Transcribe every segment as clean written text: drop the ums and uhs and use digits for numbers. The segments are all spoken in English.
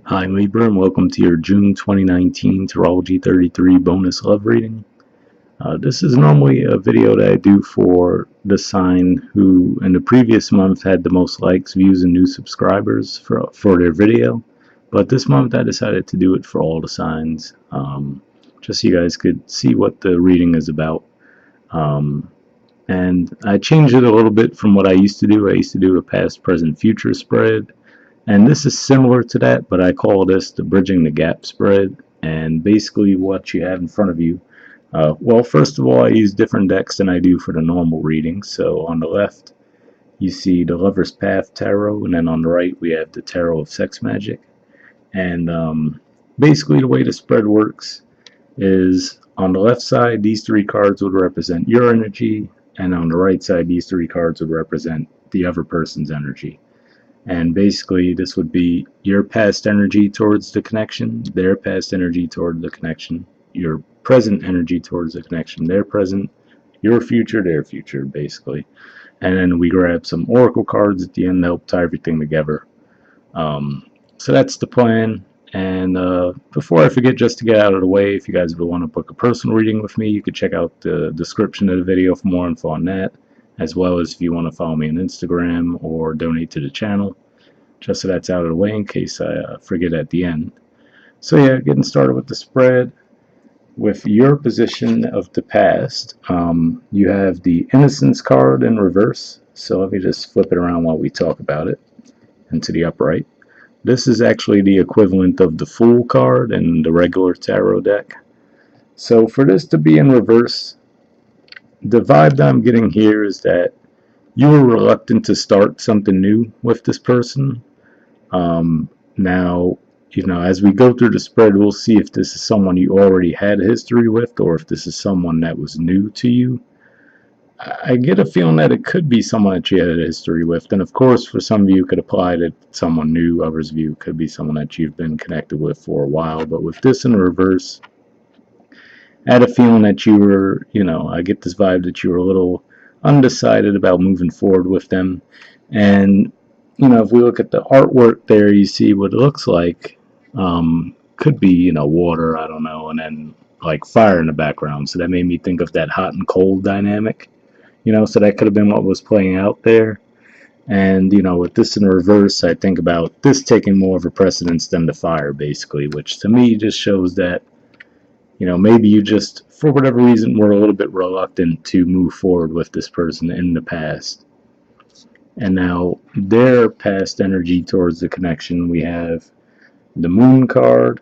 Hi Libra, and welcome to your June 2019 Astrology 33 bonus love reading. This is normally a video that I do for the sign who in the previous month had the most likes, views, and new subscribers for their video. But this month I decided to do it for all the signs, just so you guys could see what the reading is about. And I changed it a little bit from what I used to do. I used to do a past, present, future spread. And this is similar to that, but I call this the bridging the gap spread. And basically what you have in front of you, well, first of all, I use different decks than I do for the normal reading. So on the left, you see the Lover's Path Tarot, and then on the right, we have the Tarot of Sex Magic. And basically the way the spread works is on the left side, these three cards would represent your energy, and on the right side, these three cards would represent the other person's energy. And basically, this would be your past energy towards the connection, their past energy toward the connection, your present energy towards the connection, their present, your future, their future, basically. And then we grab some oracle cards at the end to help tie everything together. So that's the plan. And before I forget, just to get out of the way, if you guys would want to book a personal reading with me, you could check out the description of the video for more info on that, as well as if you want to follow me on Instagram or donate to the channel, just so that's out of the way in case I forget at the end. So yeah, getting started with the spread. With your position of the past, you have the Innocence card in reverse. So let me just flip it around while we talk about it, and to the upright. This is actually the equivalent of the Fool card in the regular tarot deck. So for this to be in reverse, the vibe that I'm getting here is that you were reluctant to start something new with this person. Now, as we go through the spread, we'll see if this is someone you already had a history with or if this is someone that was new to you. I get a feeling that it could be someone that you had a history with. And of course, for some of you, it could apply to someone new. Others of you could be someone that you've been connected with for a while. But with this in reverse, I had a feeling that you were, I get this vibe that you were a little undecided about moving forward with them. And, if we look at the artwork there, you see what it looks like. Could be, water, I don't know, and then like fire in the background. So that made me think of that hot and cold dynamic. So that could have been what was playing out there. And, with this in reverse, I think about this taking more of a precedence than the fire, basically, which to me just shows that, maybe you just, for whatever reason, were a little bit reluctant to move forward with this person in the past. And now their past energy towards the connection, we have the Moon card,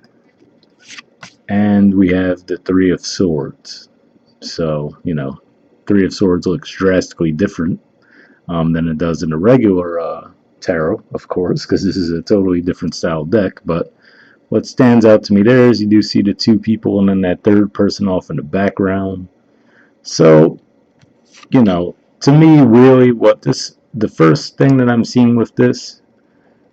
and we have the Three of Swords. So, Three of Swords looks drastically different than it does in the regular tarot, of course, because this is a totally different style deck. But what stands out to me there is you do see the two people and then that third person off in the background. So, to me, really, the first thing that I'm seeing with this,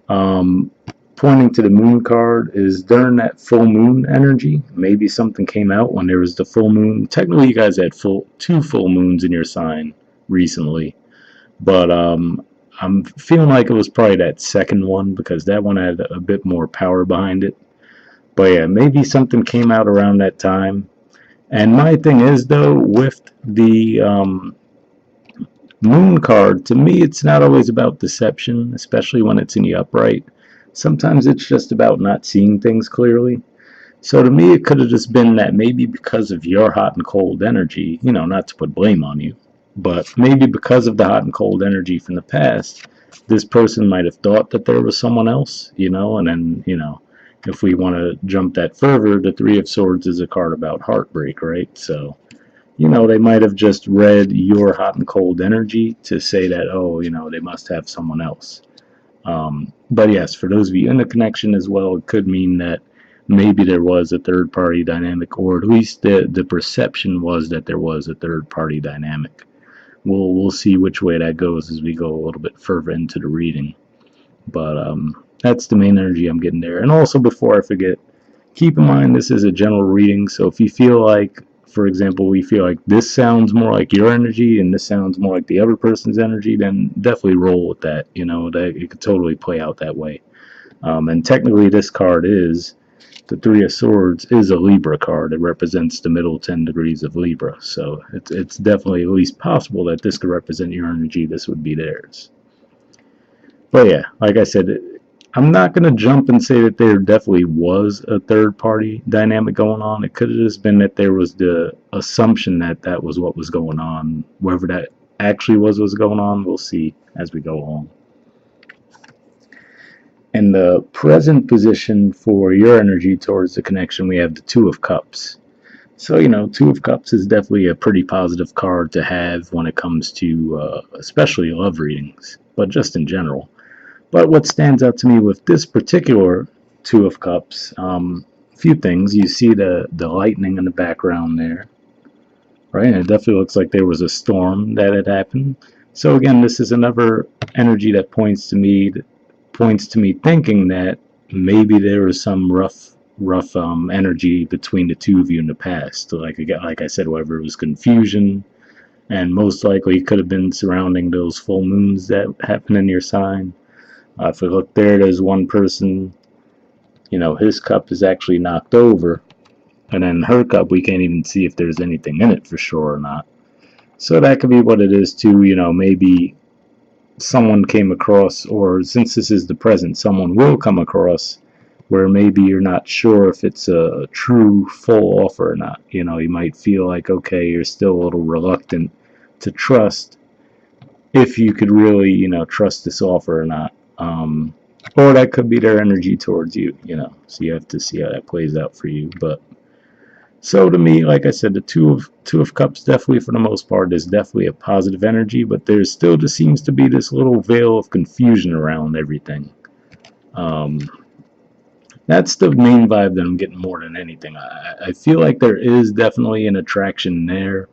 pointing to the Moon card, is during that full moon energy. Maybe something came out when there was the full moon. Technically, you guys had two full moons in your sign recently, but I'm feeling like it was probably that second one because that one had a bit more power behind it. But yeah, maybe something came out around that time. And my thing is, though, with the Moon card, to me, it's not always about deception, especially when it's in the upright. Sometimes it's just about not seeing things clearly. So to me, it could have just been that maybe because of your hot and cold energy, not to put blame on you, but maybe because of the hot and cold energy from the past, this person might have thought that there was someone else, and then, if we want to jump that further, the Three of Swords is a card about heartbreak, right? So, they might have just read your hot and cold energy to say that, oh, they must have someone else. But yes, for those of you in the connection as well, it could mean that maybe there was a third party dynamic, or at least the perception was that there was a third party dynamic. We'll see which way that goes as we go a little bit further into the reading. But that's the main energy I'm getting there. And also, before I forget, keep in mind this is a general reading, so if you feel like, for example, we feel like this sounds more like your energy and this sounds more like the other person's energy, then definitely roll with that. That it could totally play out that way. And technically, this card is the Three of Swords is a Libra card. It represents the middle 10 degrees of Libra. So it's definitely at least possible that this could represent your energy. This would be theirs. But yeah, like I said, I'm not going to jump and say that there definitely was a third party dynamic going on. It could have just been that there was the assumption that that was what was going on. Whether that actually was what's going on, we'll see as we go along. In the present position for your energy towards the connection, we have the Two of Cups. So, Two of Cups is definitely a pretty positive card to have when it comes to especially love readings, but just in general. But what stands out to me with this particular Two of Cups, a few things. You see the lightning in the background there, right? And it definitely looks like there was a storm that had happened. So again, this is another energy that points to me thinking that maybe there was some rough energy between the two of you in the past. Like I said, whether it was confusion, and most likely could have been surrounding those full moons that happen in your sign. If we look there, there's one person, his cup is actually knocked over, and then her cup, we can't even see if there's anything in it for sure or not. So that could be what it is too. Maybe someone came across, or since this is the present, someone will come across where maybe you're not sure if it's a true full offer or not. You might feel like, okay, you're still a little reluctant to trust if you could really, trust this offer or not. Or that could be their energy towards you, so you have to see how that plays out for you. But so to me, like I said, the two of cups definitely, for the most part, is definitely a positive energy, but there still just seems to be this little veil of confusion around everything. Um, that's the main vibe that I'm getting more than anything. I feel like there is definitely an attraction there,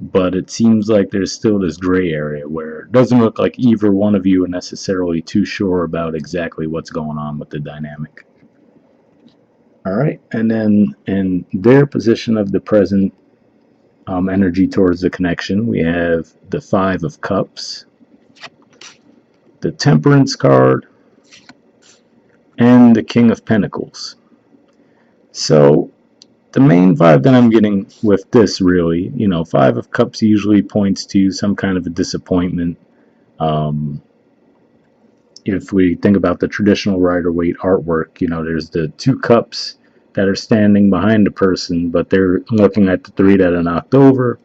but it seems like there's still this gray area where it doesn't look like either one of you are necessarily too sure about exactly what's going on with the dynamic. All right, and then in their position of the present energy towards the connection, we have the Five of Cups, the Temperance card, and the King of Pentacles. So the main vibe that I'm getting with this, really, Five of Cups usually points to some kind of a disappointment. If we think about the traditional Rider-Waite artwork, there's the two cups that are standing behind the person, but they're looking at the three that are knocked over.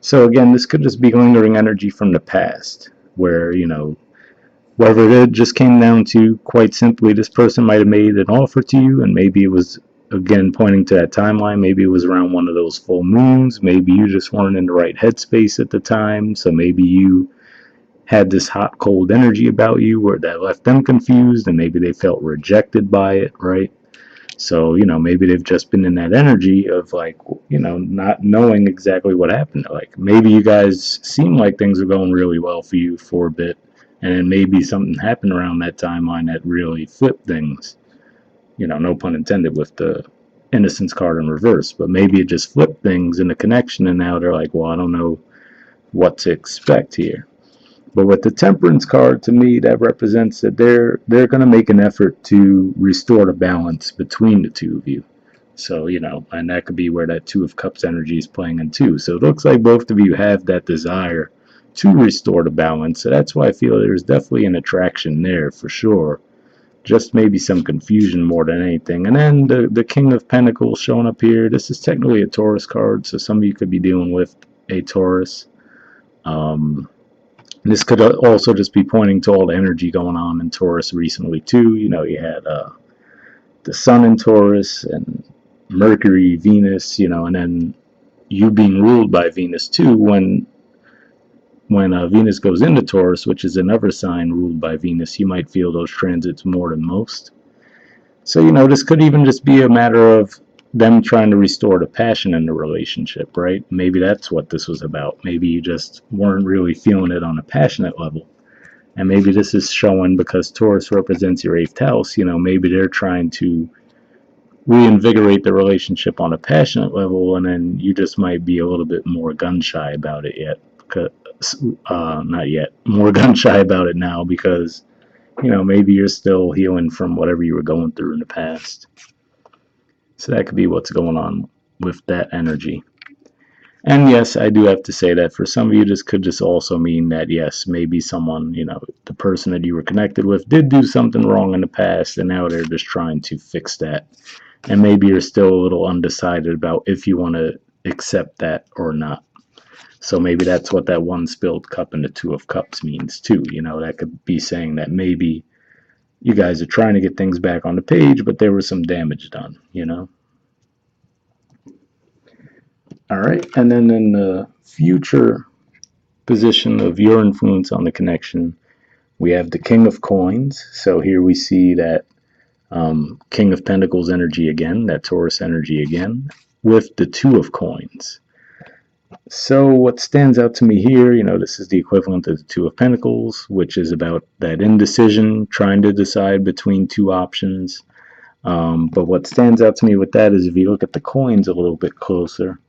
So again, this could just be lingering energy from the past, where, whether it just came down to, quite simply, this person might have made an offer to you, and maybe it was, again, pointing to that timeline, maybe it was around one of those full moons, maybe you just weren't in the right headspace at the time, so maybe you had this hot, cold energy about you where that left them confused, and maybe they felt rejected by it, right? So, maybe they've just been in that energy of, like, not knowing exactly what happened. Like, maybe you guys seem like things are going really well for you for a bit, and then maybe something happened around that timeline that really flipped things. No pun intended with the Innocence card in reverse, but maybe it just flipped things in the connection, and now they're like, well, I don't know what to expect here. But with the Temperance card, to me, that represents that they're going to make an effort to restore the balance between the two of you. So, and that could be where that Two of Cups energy is playing in too. So it looks like both of you have that desire to restore the balance. So that's why I feel there's definitely an attraction there for sure. Just maybe some confusion more than anything. And then the King of Pentacles showing up here. This is technically a Taurus card, so some of you could be dealing with a Taurus. This could also just be pointing to all the energy going on in Taurus recently too. You had the Sun in Taurus and Mercury, Venus, and then you being ruled by Venus too when Venus goes into Taurus, which is another sign ruled by Venus, you might feel those transits more than most. So, this could even just be a matter of them trying to restore the passion in the relationship, right? Maybe that's what this was about. Maybe you just weren't really feeling it on a passionate level. And maybe this is showing because Taurus represents your 8th house, maybe they're trying to reinvigorate the relationship on a passionate level, and then you just might be a little bit more gun-shy about it yet. Not yet. More gun-shy about it now because maybe you're still healing from whatever you were going through in the past. So that could be what's going on with that energy. And yes, I do have to say that for some of you, this could just also mean that, yes, maybe someone, the person that you were connected with did do something wrong in the past, and now they're just trying to fix that. And maybe you're still a little undecided about if you want to accept that or not. So maybe that's what that one spilled cup in the Two of Cups means too. That could be saying that maybe you guys are trying to get things back on the page, but there was some damage done. All right. And then in the future position of your influence on the connection, we have the King of Coins. So here we see that King of Pentacles energy again, that Taurus energy again, with the Two of Coins. So what stands out to me here, this is the equivalent of the Two of Pentacles, which is about that indecision, trying to decide between two options. But what stands out to me with that is if you look at the coins a little bit closer,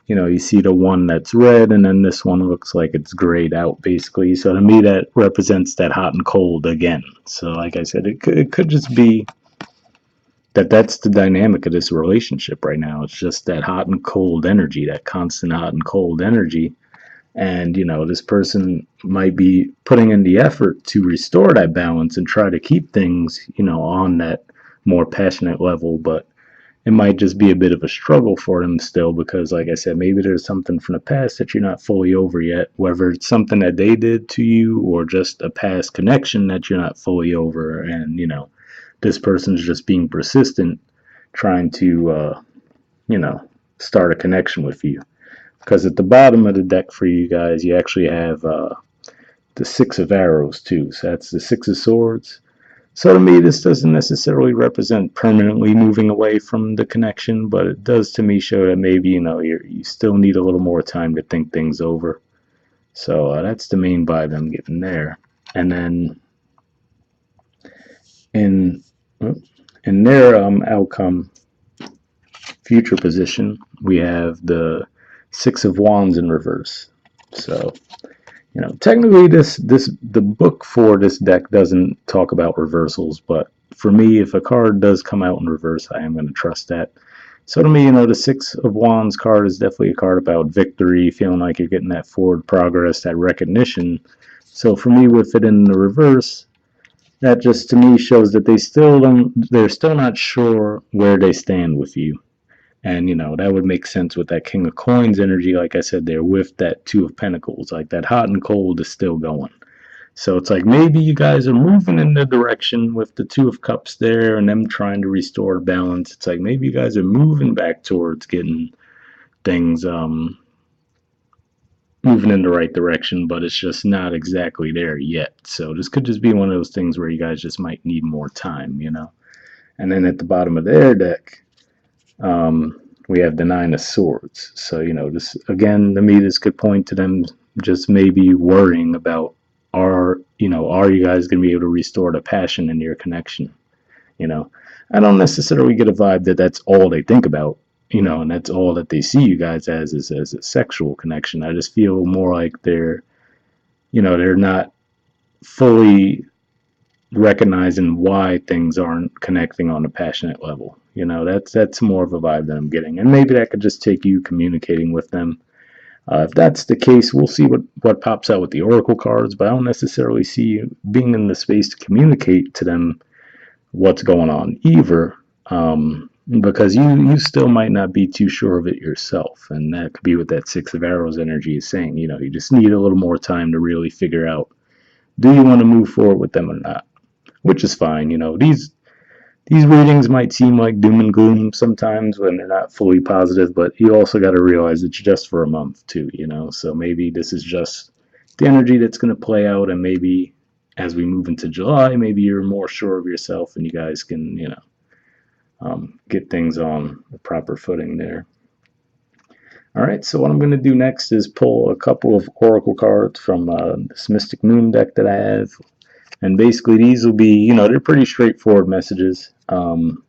you see the one that's red, and then this one looks like it's grayed out, basically. So to me, that represents that hot and cold again. So like I said, it could just be that's the dynamic of this relationship right now. It's just that hot and cold energy, that constant hot and cold energy. And, this person might be putting in the effort to restore that balance and try to keep things, on that more passionate level, but it might just be a bit of a struggle for them still because, like I said, maybe there's something from the past that you're not fully over yet, whether it's something that they did to you or just a past connection that you're not fully over. And, this person's just being persistent, trying to, start a connection with you. Because at the bottom of the deck for you guys, you actually have the Six of Arrows, too. So that's the Six of Swords. So to me, this doesn't necessarily represent permanently moving away from the connection, but it does to me show that maybe, you still need a little more time to think things over. So that's the main vibe I'm getting there. And then in their outcome future position, we have the Six of Wands in reverse. So technically the book for this deck doesn't talk about reversals, but for me, if a card does come out in reverse, I am going to trust that. So to me, the Six of Wands card is definitely a card about victory, feeling like you're getting that forward progress, that recognition. So for me, with it in the reverse, that just to me shows that they're still not sure where they stand with you. And, that would make sense with that King of Coins energy. Like I said, they're with that Two of Pentacles. Like that hot and cold is still going. So it's like maybe you guys are moving in the direction with the Two of Cups there and them trying to restore balance. It's like maybe you guys are moving back towards getting things moving in the right direction, but it's just not exactly there yet. So this could just be one of those things where you guys just might need more time. And then at the bottom of their deck, we have the Nine of Swords. So, this again, to me, this could point to them just maybe worrying about are you guys going to be able to restore the passion in your connection? I don't necessarily get a vibe that that's all they think about, and that's all that they see you guys as is as a sexual connection. I just feel more like they're not fully recognizing why things aren't connecting on a passionate level. That's more of a vibe that I'm getting, and maybe that could just take you communicating with them. If that's the case, we'll see what pops out with the oracle cards, but I don't necessarily see you being in the space to communicate to them what's going on either, because you still might not be too sure of it yourself, and that could be what that Six of Arrows energy is saying. You just need a little more time to really figure out, do you want to move forward with them or not? Which is fine. These readings might seem like doom and gloom sometimes when they're not fully positive, but you also got to realize it's just for a month too, so maybe this is just the energy that's going to play out, and maybe as we move into July, maybe you're more sure of yourself and you guys can, get things on the proper footing there. All right, so what I'm going to do next is pull a couple of oracle cards from this Mystic Moon deck that I have. And basically these will be, they're pretty straightforward messages. They'll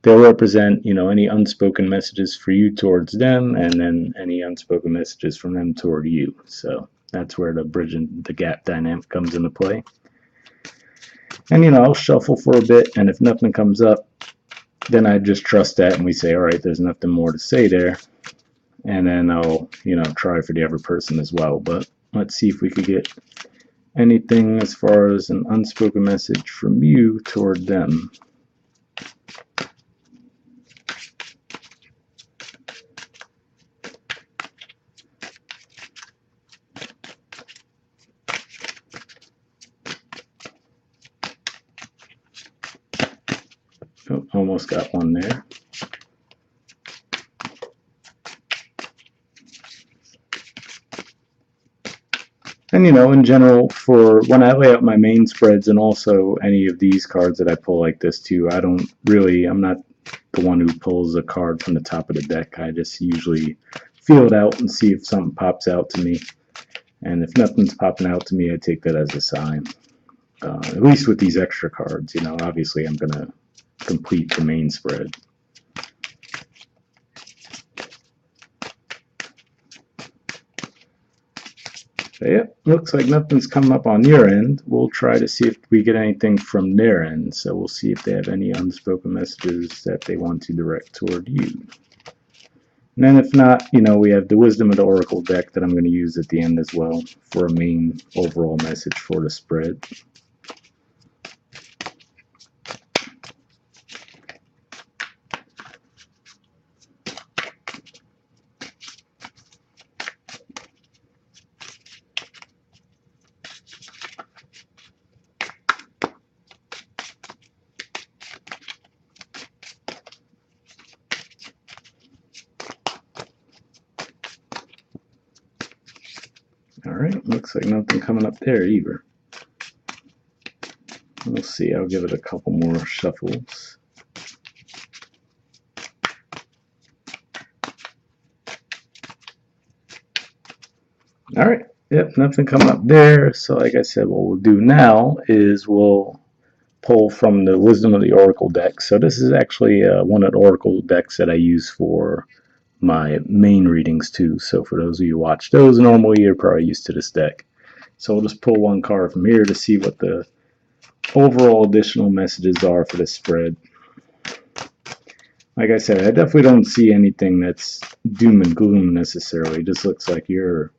represent, any unspoken messages for you towards them, and then any unspoken messages from them toward you. So that's where the bridge and the gap dynamic comes into play. And, I'll shuffle for a bit, and if nothing comes up, then I just trust that, and we say, all right, there's nothing more to say there. And then I'll, try for the other person as well. But let's see if we could get anything as far as an unspoken message from you toward them. Oh, almost got one there. And, in general, for when I lay out my main spreads and also any of these cards that I pull like this too, I'm not the one who pulls a card from the top of the deck. I just usually feel it out and see if something pops out to me. And if nothing's popping out to me, I take that as a sign. At least with these extra cards, obviously I'm going to complete the main spread. So yeah, looks like nothing's come up on your end. We'll try to see if we get anything from their end. So we'll see if they have any unspoken messages that they want to direct toward you. And then if not, we have the Wisdom of the Oracle deck that I'm going to use at the end as well for a main overall message for the spread. Alright, looks like nothing coming up there either. We'll see, I'll give it a couple more shuffles. Alright, yep, nothing coming up there. So like I said, what we'll do now is we'll pull from the Wisdom of the Oracle deck. So this is actually one of the Oracle decks that I use for my main readings too. So for those of you who watch those normally, you're probably used to this deck. So we'll just pull one card from here to see what the overall additional messages are for this spread. Like I said, I definitely don't see anything that's doom and gloom necessarily. It just looks like you're,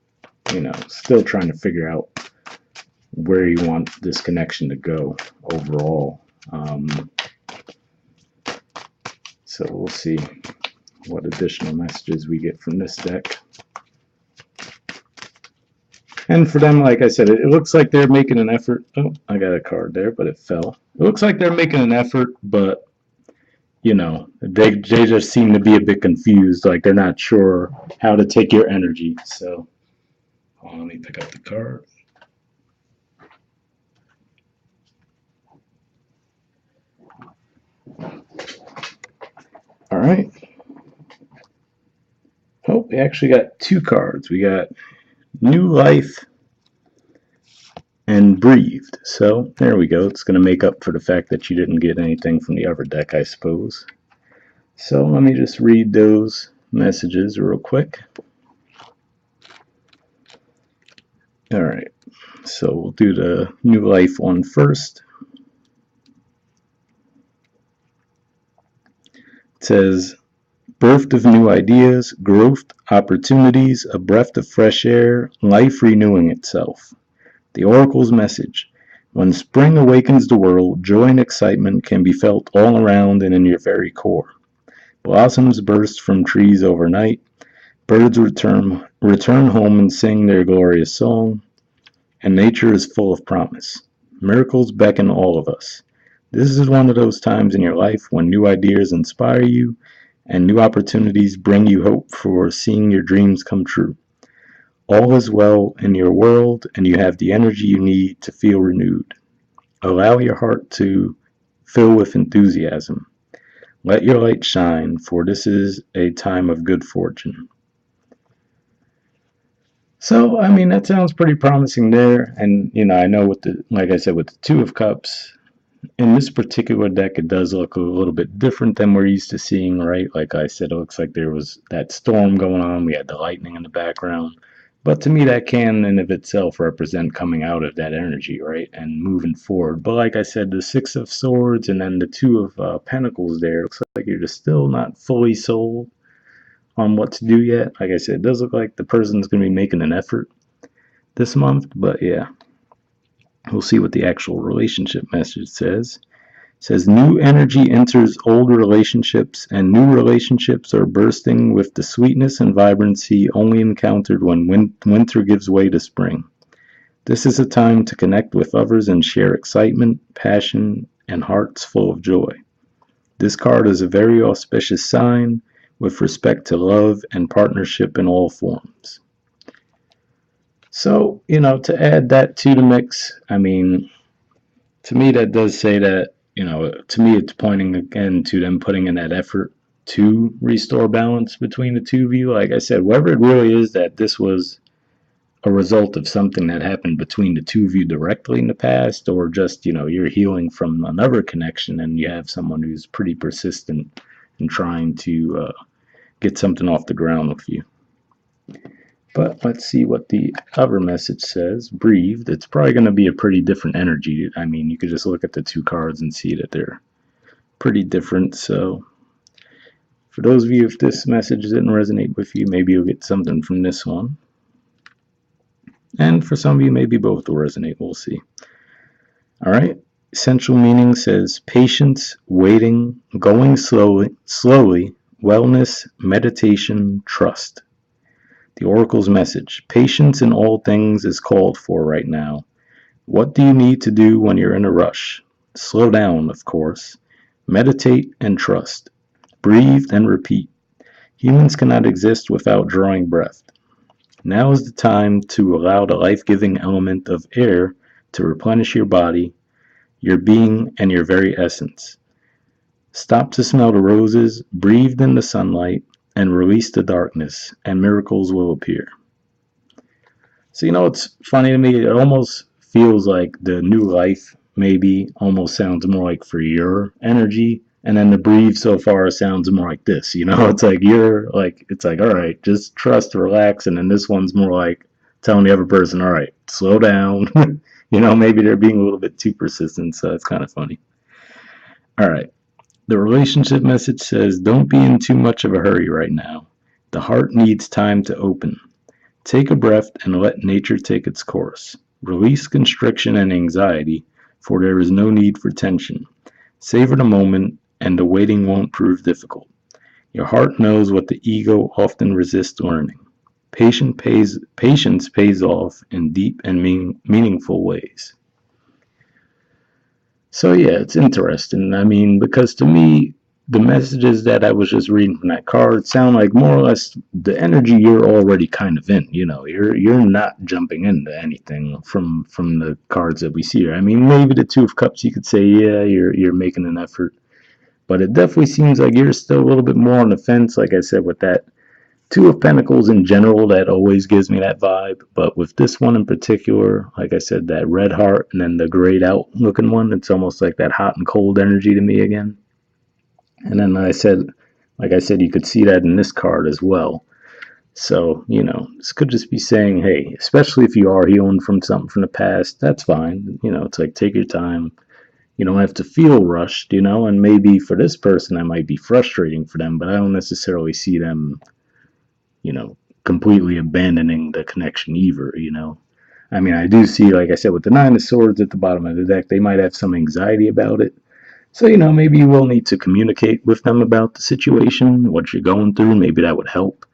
still trying to figure out where you want this connection to go overall. So we'll see what additional messages we get from this deck. And for them, like I said, it looks like they're making an effort. Oh, I got a card there, but it fell. It looks like they're making an effort, but, they just seem to be a bit confused. Like they're not sure how to take your energy. So let me pick up the card. All right. Oh, we actually got two cards. We got New Life and Breathed. So there we go. It's going to make up for the fact that you didn't get anything from the other deck, I suppose. So let me just read those messages real quick. All right. So we'll do the New Life one first. It says, birth of new ideas, growth, opportunities, a breath of fresh air, life renewing itself. The Oracle's message. When spring awakens the world, joy and excitement can be felt all around and in your very core. Blossoms burst from trees overnight. Birds return home and sing their glorious song. And nature is full of promise. Miracles beckon all of us. This is one of those times in your life when new ideas inspire you and new opportunities bring you hope for seeing your dreams come true. All is well in your world, and you have the energy you need to feel renewed. Allow your heart to fill with enthusiasm. Let your light shine, for this is a time of good fortune. So, I mean, that sounds pretty promising there. And, I know like I said, with the Two of Cups, in this particular deck, it does look a little bit different than we're used to seeing, right? Like I said, it looks like there was that storm going on. We had the lightning in the background. But to me, that can in of itself represent coming out of that energy, right? And moving forward. But like I said, the Six of Swords and then the Two of Pentacles there, looks like you're just still not fully sold on what to do yet. Like I said, it does look like the person's going to be making an effort this month. But yeah, we'll see what the actual relationship message says. It says new energy enters old relationships, and new relationships are bursting with the sweetness and vibrancy only encountered when winter gives way to spring. This is a time to connect with others and share excitement, passion, and hearts full of joy. This card is a very auspicious sign with respect to love and partnership in all forms. So, to add that to the mix, I mean, to me, that does say that, to me, it's pointing again to them putting in that effort to restore balance between the two of you. Like I said, whether it really is that this was a result of something that happened between the two of you directly in the past, or just, you're healing from another connection and you have someone who's pretty persistent in trying to get something off the ground with you. But let's see what the other message says. Breathed. It's probably going to be a pretty different energy. I mean, you could just look at the two cards and see that they're pretty different. So, for those of you, if this message didn't resonate with you, maybe you'll get something from this one. And for some of you, maybe both will resonate. We'll see. All right. Essential meaning says patience, waiting, going slowly, wellness, meditation, trust. The Oracle's message: patience in all things is called for right now. What do you need to do when you're in a rush? Slow down, of course. Meditate and trust. Breathe and repeat. Humans cannot exist without drawing breath. Now is the time to allow the life-giving element of air to replenish your body, your being, and your very essence. Stop to smell the roses, breathe in the sunlight, and release the darkness, and miracles will appear. So, it's funny to me. It almost feels like the new life maybe almost sounds more like for your energy. And then the breathe so far sounds more like this, it's like it's like, all right, just trust, relax. And then this one's more like telling the other person, all right, slow down. Maybe they're being a little bit too persistent. So it's kind of funny. All right. The relationship message says, don't be in too much of a hurry right now. The heart needs time to open. Take a breath and let nature take its course. Release constriction and anxiety, for there is no need for tension. Savor the moment, and the waiting won't prove difficult. Your heart knows what the ego often resists learning. Patience pays off in deep and meaningful ways. So yeah, it's interesting. I mean, because to me, the messages that I was just reading from that card sound like more or less the energy you're already kind of in. You're not jumping into anything from the cards that we see here. I mean, maybe the Two of Cups, you could say, yeah, you're making an effort, but it definitely seems like you're still a little bit more on the fence. Like I said, with that Two of Pentacles in general, that always gives me that vibe. But with this one in particular, like I said, that red heart and then the grayed out looking one, it's almost like that hot and cold energy to me again. And then like I said, you could see that in this card as well. So, this could just be saying, hey, especially if you are healing from something from the past, that's fine. It's like, take your time. You don't have to feel rushed, and maybe for this person, that might be frustrating for them, but I don't necessarily see them completely abandoning the connection either, I mean, I do see, like I said, with the Nine of Swords at the bottom of the deck, they might have some anxiety about it. So, maybe you will need to communicate with them about the situation, what you're going through. Maybe that would help.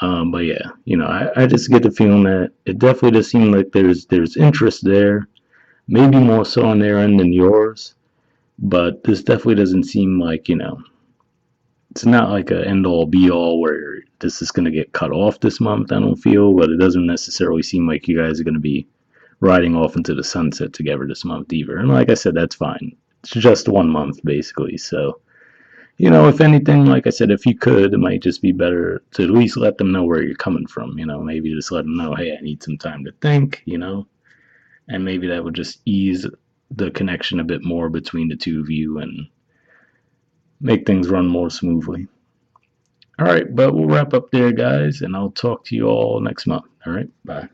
But yeah, I just get the feeling that it definitely does seem like there's interest there, maybe more so on their end than yours. But this definitely doesn't seem like, it's not like a end all be all where this is going to get cut off this month, I don't feel, but it doesn't necessarily seem like you guys are going to be riding off into the sunset together this month either. And like I said, that's fine. It's just 1 month basically. So, if anything, like I said, if you could, it might just be better to at least let them know where you're coming from. Maybe just let them know, hey, I need some time to think, and maybe that would just ease the connection a bit more between the two of you and make things run more smoothly. All right, but we'll wrap up there, guys, and I'll talk to you all next month. All right, bye.